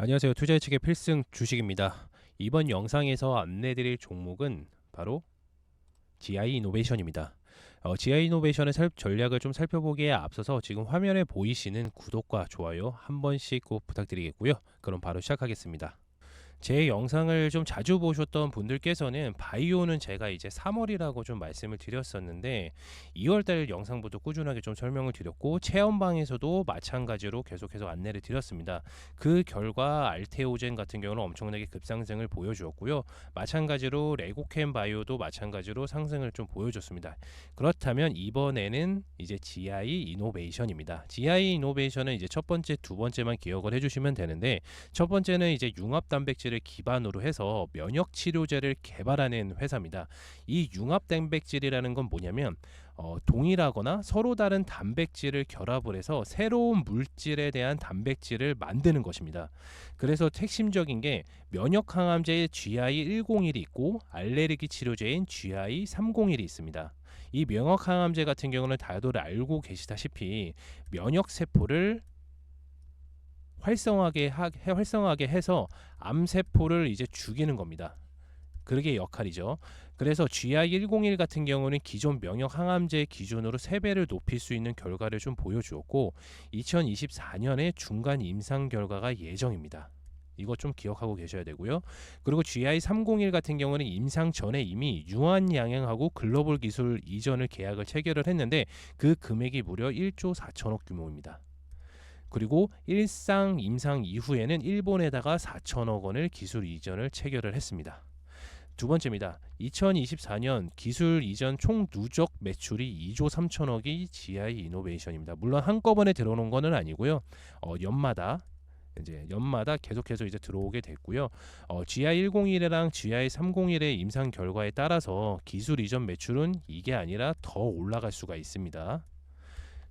안녕하세요. 투자예측의 필승 주식입니다. 이번 영상에서 안내드릴 종목은 바로 GI 이노베이션입니다. GI 이노베이션의 전략을 좀 살펴보기에 앞서서 지금 화면에 보이시는 구독과 좋아요 한 번씩 꼭 부탁드리겠고요. 그럼 바로 시작하겠습니다. 제 영상을 좀 자주 보셨던 분들께서는 바이오는 제가 이제 3월이라고 좀 말씀을 드렸었는데 2월달 영상부터 꾸준하게 좀 설명을 드렸고 체험방에서도 마찬가지로 계속해서 안내를 드렸습니다. 그 결과 알테오젠 같은 경우는 엄청나게 급상승을 보여주었고요. 마찬가지로 레고캠 바이오도 마찬가지로 상승을 좀 보여줬습니다. 그렇다면 이번에는 이제 GI 이노베이션입니다. GI 이노베이션은 이제 첫 번째, 두 번째만 기억을 해주시면 되는데 첫 번째는 이제 융합 단백질을 기반으로 해서 면역 치료제를 개발하는 회사입니다. 이 융합 단백질이라는 건 뭐냐면 동일하거나 서로 다른 단백질을 결합을 해서 새로운 물질에 대한 단백질을 만드는 것입니다. 그래서 핵심적인 게 면역 항암제의 GI101이 있고 알레르기 치료제인 GI301이 있습니다. 이 면역 항암제 같은 경우는 다들 알고 계시다시피 면역 세포를 활성하게 해서 암세포를 이제 죽이는 겁니다. 그게 역할이죠. 그래서 GI101 같은 경우는 기존 면역 항암제 기준으로 3배를 높일 수 있는 결과를 좀 보여주었고 2024년에 중간 임상 결과가 예정입니다. 이것 좀 기억하고 계셔야 되고요. 그리고 GI301 같은 경우는 임상 전에 이미 유한양행하고 글로벌 기술 이전을 계약을 체결을 했는데 그 금액이 무려 1조 4천억 규모입니다. 그리고 일상 임상 이후에는 일본에다가 4천억 원을 기술 이전을 체결을 했습니다. 두 번째입니다. 2024년 기술 이전 총 누적 매출이 2조 3천억이 GI 이노베이션입니다. 물론 한꺼번에 들어오는 거는 아니고요. 연마다 계속해서 이제 들어오게 됐고요. GI101이랑 GI301의 임상 결과에 따라서 기술 이전 매출은 이게 아니라 더 올라갈 수가 있습니다.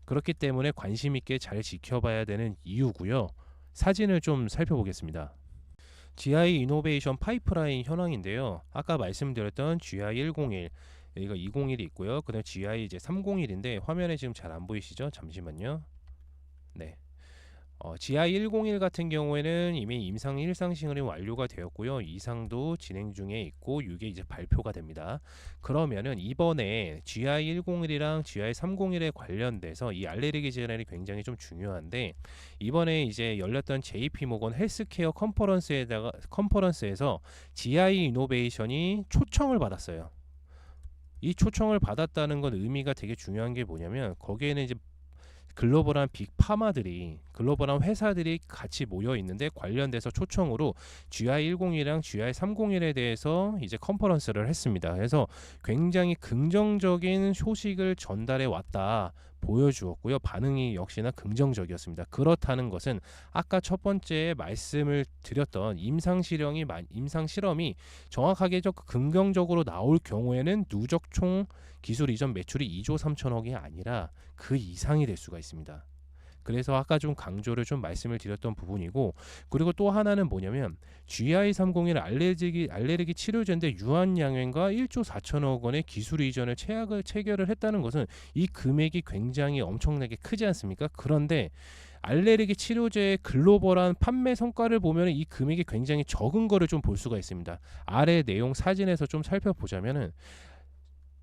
그렇기 때문에 관심 있게 잘 지켜봐야 되는 이유고요. 사진을 좀 살펴보겠습니다. GI 이노베이션 파이프라인 현황인데요. 아까 말씀드렸던 GI101, 여기가 201이 있고요. 그다음 GI 이제 301인데 화면에 지금 잘 안 보이시죠? 잠시만요. 네. GI101 같은 경우에는 이미 임상 1상 시험이 완료가 되었고요. 2상도 진행 중에 있고 이게 이제 발표가 됩니다. 그러면은 이번에 GI101이랑 GI301에 관련돼서 이 알레르기 질환이 굉장히 좀 중요한데 이번에 이제 열렸던 JP모건 헬스케어 컨퍼런스에서 GI 이노베이션이 초청을 받았어요. 이 초청을 받았다는 건 의미가 되게 중요한 게 뭐냐면 거기에는 이제 글로벌한 빅파마들이 글로벌한 회사들이 같이 모여 있는데 관련돼서 초청으로 GI101이랑 GI301에 대해서 이제 컨퍼런스를 했습니다. 그래서 굉장히 긍정적인 소식을 전달해 왔다 보여주었고요. 반응이 역시나 긍정적이었습니다. 그렇다는 것은 아까 첫 번째 말씀을 드렸던 임상 실험이 정확하게 긍정적으로 나올 경우에는 누적 총 기술 이전 매출이 2조 3천억이 아니라 그 이상이 될 수가 있습니다. 그래서 아까 좀 강조를 좀 말씀을 드렸던 부분이고 그리고 또 하나는 뭐냐면 GI301 알레르기 치료제인데 유한양행과 1조 4천억 원의 기술 이전을 체결을 했다는 것은 이 금액이 굉장히 엄청나게 크지 않습니까? 그런데 알레르기 치료제의 글로벌한 판매 성과를 보면 이 금액이 굉장히 적은 거를 좀 볼 수가 있습니다. 아래 내용 사진에서 좀 살펴보자면은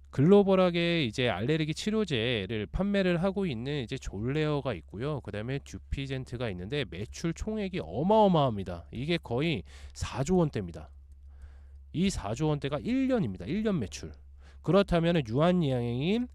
글로벌하게 이제 알레르기 치료제를 판매를 하고 있는 이제 졸레어가 있고요. 그다음에 듀피젠트가 있는데 매출 총액이 어마어마합니다. 이게 거의 4조 원대입니다. 이 4조 원대가 1년입니다. 1년 매출. 그렇다면 유한양행인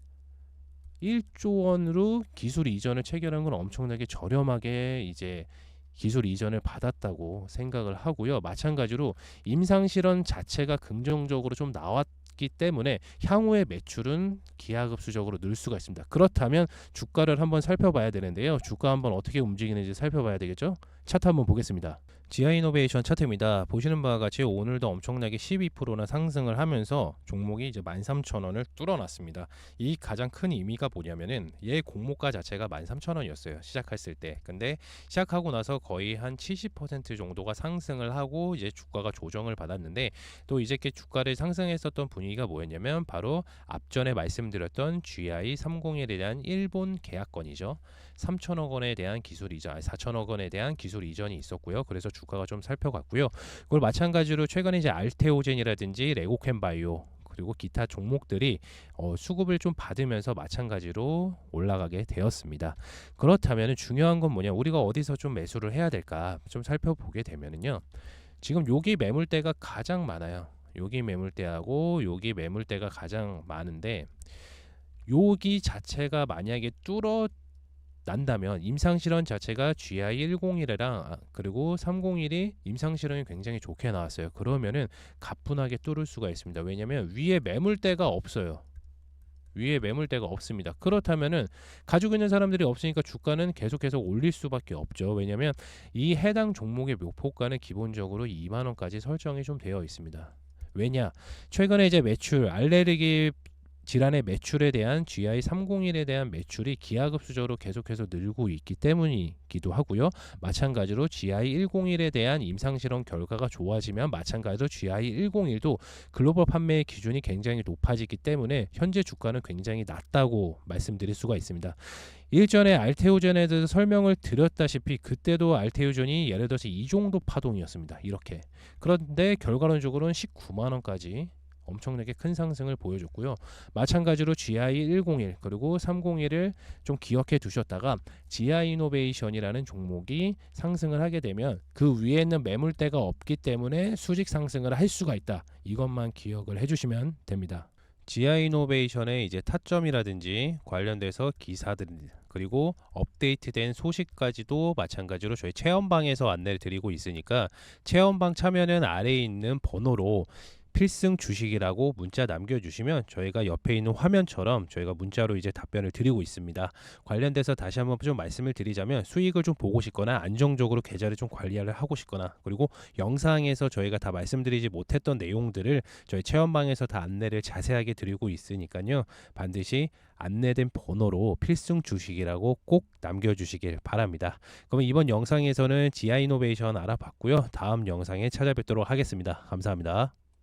1조 원으로 기술 이전을 체결한 건 엄청나게 저렴하게 이제 기술 이전을 받았다고 생각을 하고요. 마찬가지로 임상 실험 자체가 긍정적으로 좀 나왔기 때문에 향후의 매출은 기하급수적으로 늘 수가 있습니다. 그렇다면 주가를 한번 살펴봐야 되는데요. 주가 한번 어떻게 움직이는지 살펴봐야 되겠죠? 차트 한번 보겠습니다. GI 이노베이션 차트입니다. 보시는 바와 같이 오늘도 엄청나게 12%나 상승을 하면서 종목이 이제 13,000원을 뚫어놨습니다. 이 가장 큰 의미가 뭐냐면은 얘 공모가 자체가 13,000원이었어요. 시작했을 때. 근데 시작하고 나서 거의 한 70% 정도가 상승을 하고 이제 주가가 조정을 받았는데 또 이제 주가를 상승했었던 분위기가 뭐였냐면 바로 앞전에 말씀드렸던 GI301에 대한 일본 계약건이죠. 3천억 원에 대한 기술 이전, 4천억 원에 대한 기술 이전이 있었고요. 그래서 주가가 좀 살펴갔고요. 그걸 마찬가지로 최근에 이제 알테오젠이라든지 레고캠바이오 그리고 기타 종목들이 수급을 좀 받으면서 마찬가지로 올라가게 되었습니다. 그렇다면 중요한 건 뭐냐, 우리가 어디서 좀 매수를 해야 될까 좀 살펴보게 되면은요, 지금 여기 매물대가 가장 많아요. 여기 매물대하고 여기 매물대가 가장 많은데, 여기 자체가 만약에 뚫어 난다면 임상실현 자체가 GI101이랑 그리고 301이 임상실현이 굉장히 좋게 나왔어요. 그러면은 가뿐하게 뚫을 수가 있습니다. 왜냐면 위에 매물대가 없어요. 위에 매물대가 없습니다. 그렇다면은 가지고 있는 사람들이 없으니까 주가는 계속해서 올릴 수밖에 없죠. 왜냐면 이 해당 종목의 목표가는 기본적으로 2만 원까지 설정이 좀 되어 있습니다. 왜냐? 최근에 이제 매출 알레르기 질환의 매출에 대한 GI301에 대한 매출이 기하급수적으로 계속해서 늘고 있기 때문이기도 하고요. 마찬가지로 GI101에 대한 임상실험 결과가 좋아지면 마찬가지로 GI101도 글로벌 판매의 기준이 굉장히 높아지기 때문에 현재 주가는 굉장히 낮다고 말씀드릴 수가 있습니다. 일전에 알테오전에 대해서 설명을 드렸다시피 그때도 알테오전이 예를 들어서 이 정도 파동이었습니다. 이렇게. 그런데 결과론적으로는 19만 원까지 엄청나게 큰 상승을 보여줬고요. 마찬가지로 GI101 그리고 301을 좀 기억해 두셨다가 GI이노베이션이라는 종목이 상승을 하게 되면 그 위에 있는 매물대가 없기 때문에 수직 상승을 할 수가 있다. 이것만 기억을 해주시면 됩니다. GI이노베이션의 이제 타점이라든지 관련돼서 기사들 그리고 업데이트된 소식까지도 마찬가지로 저희 체험방에서 안내를 드리고 있으니까 체험방 참여는 아래에 있는 번호로 필승 주식이라고 문자 남겨주시면 저희가 옆에 있는 화면처럼 저희가 문자로 이제 답변을 드리고 있습니다. 관련돼서 다시 한번 좀 말씀을 드리자면 수익을 좀 보고 싶거나 안정적으로 계좌를 좀 관리를 하고 싶거나 그리고 영상에서 저희가 다 말씀드리지 못했던 내용들을 저희 체험방에서 다 안내를 자세하게 드리고 있으니까요. 반드시 안내된 번호로 필승 주식이라고 꼭 남겨주시길 바랍니다. 그럼 이번 영상에서는 GI이노베이션 알아봤고요. 다음 영상에 찾아뵙도록 하겠습니다. 감사합니다.